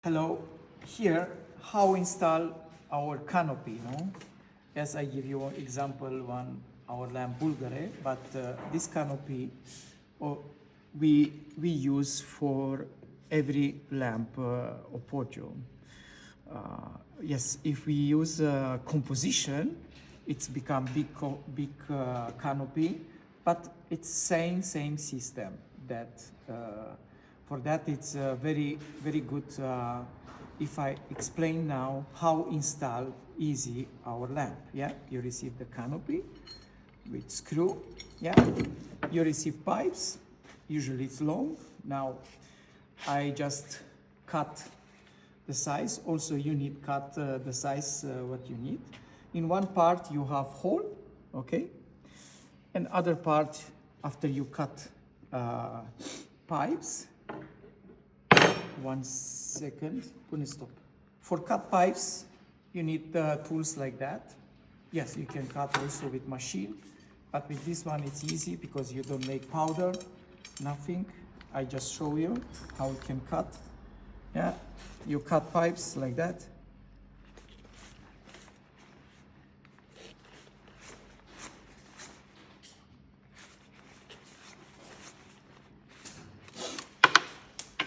Hello, here how install our canopy, no? As I give you an example, our lamp Bulgare, but this canopy we use for every lamp Opoggio. Yes, if we use composition, it's become big canopy, but it's same system. That for that it's very good. If I explain now how install easy our lamp. Yeah, you receive the canopy with screw. Yeah, you receive pipes. Usually it's long. Now I just cut the size. Also you need cut the size what you need. In one part you have hole, okay, and other part after you cut pipes. 1 second, put stop. For cut pipes, you need tools like that. Yes, you can cut also with machine, but with this one it's easy because you don't make powder, nothing. I just show you how you can cut. Yeah, you cut pipes like that.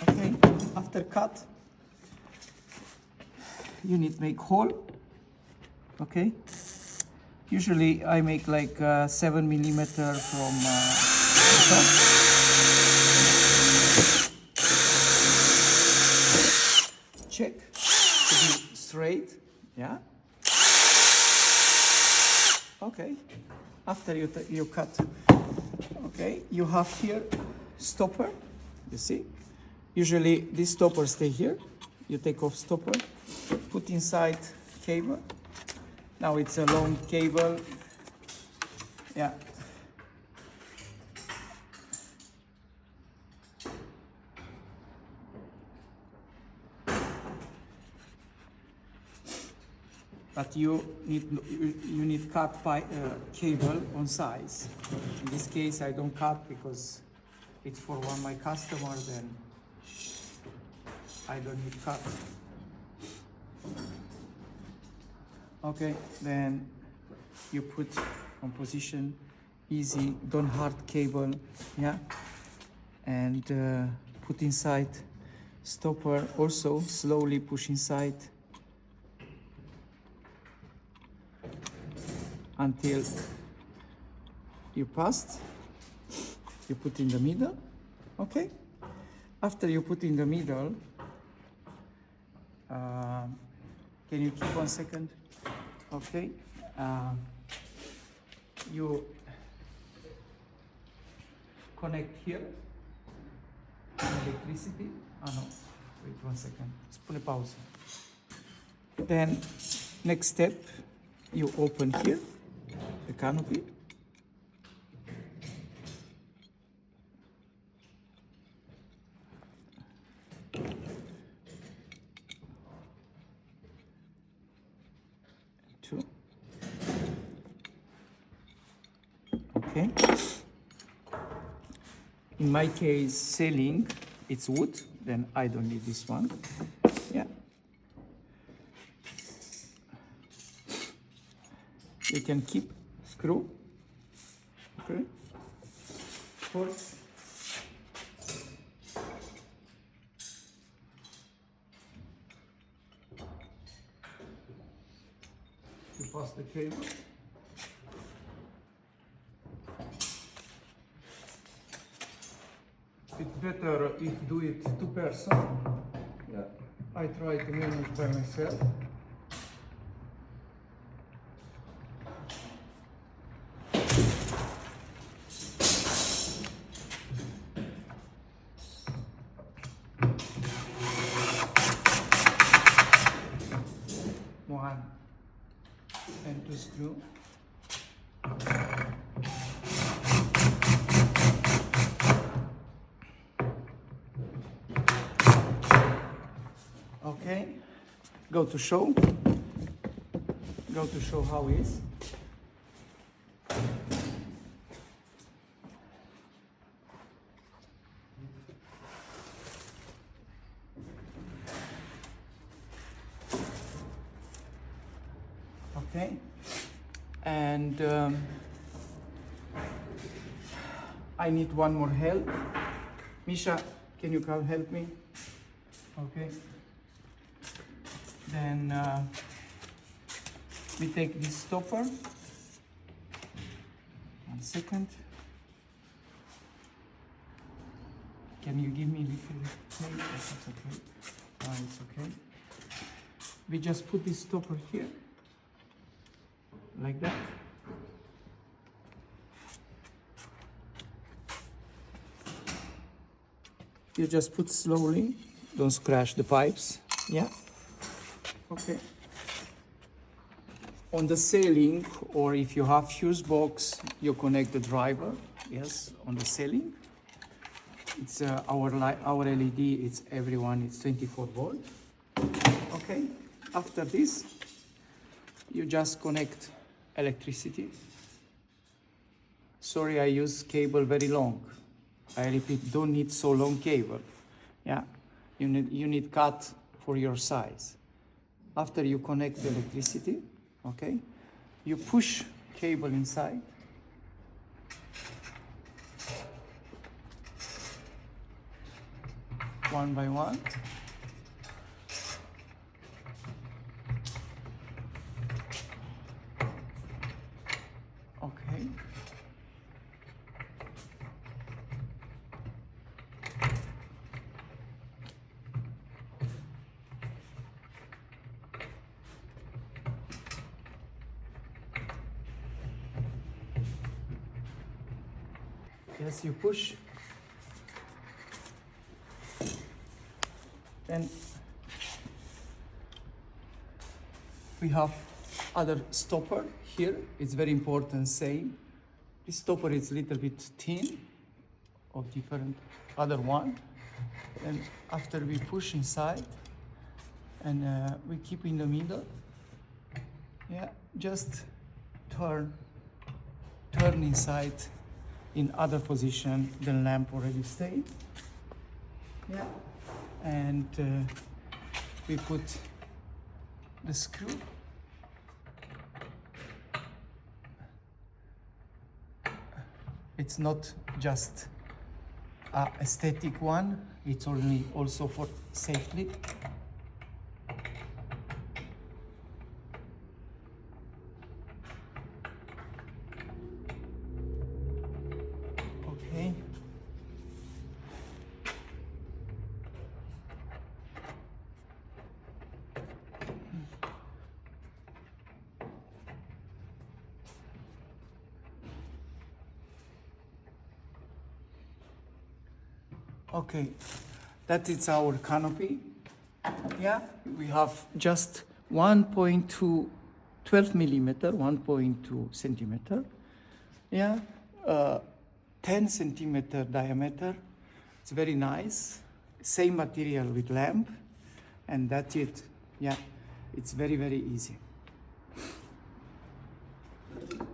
Okay, after cut, you need make hole. Okay, usually I make like 7 millimeter from the top. Check to be straight. Yeah. Okay. After you cut, okay, you have here stopper. You see. Usually this stopper stay here. You take off stopper, put inside cable. Now it's a long cable. Yeah. But you need cut cable on size. In this case I don't cut because it's for one my customer, then I don't need cut. Okay, then you put on position, easy, don't hard cable, yeah, and put inside stopper. Also slowly push inside until you passed. You put in the middle. Okay, after you put in the middle, can you keep 1 second? Okay, you connect here electricity. No, wait 1 second. Spune pause. Then next step, you open here the canopy. Okay. In my case, ceiling, it's wood, then I don't need this one. Yeah. You can keep screw. Okay. First, you pass the cable. It's better if do it 2 person. Yeah. I try to manage by myself. One and 2 screw. Okay, go to show how it is. Okay, and I need one more help. Misha, can you come help me? Okay. Then we take this stopper. 1 second. Can you give me a little plate? Yes, it's okay. It's okay. We just put this stopper here, like that. You just put slowly, don't scratch the pipes. Yeah. Okay. On the ceiling, or if you have fuse box, you connect the driver. Yes, on the ceiling. It's our LED. It's everyone. It's 24 volt. Okay. After this, you just connect electricity. Sorry, I use cable very long. I repeat, don't need so long cable. Yeah, you need cut for your size. After you connect the electricity, okay, you push cable inside. One by one. Okay. Yes, you push. Then we have other stopper here. It's very important same. This stopper is a little bit thin or different other one. And after we push inside and we keep in the middle. Yeah, just turn inside in other position the lamp already stayed. Yeah, and we put the screw. It's not just a aesthetic one, it's only also for safety. Okay. Okay, that is our canopy. Yeah, we have just 1.2, 12 millimeter, 1.2 centimeter. Yeah, 10 centimeter diameter. It's very nice. Same material with lamp, and that's it. Yeah, it's very, very easy.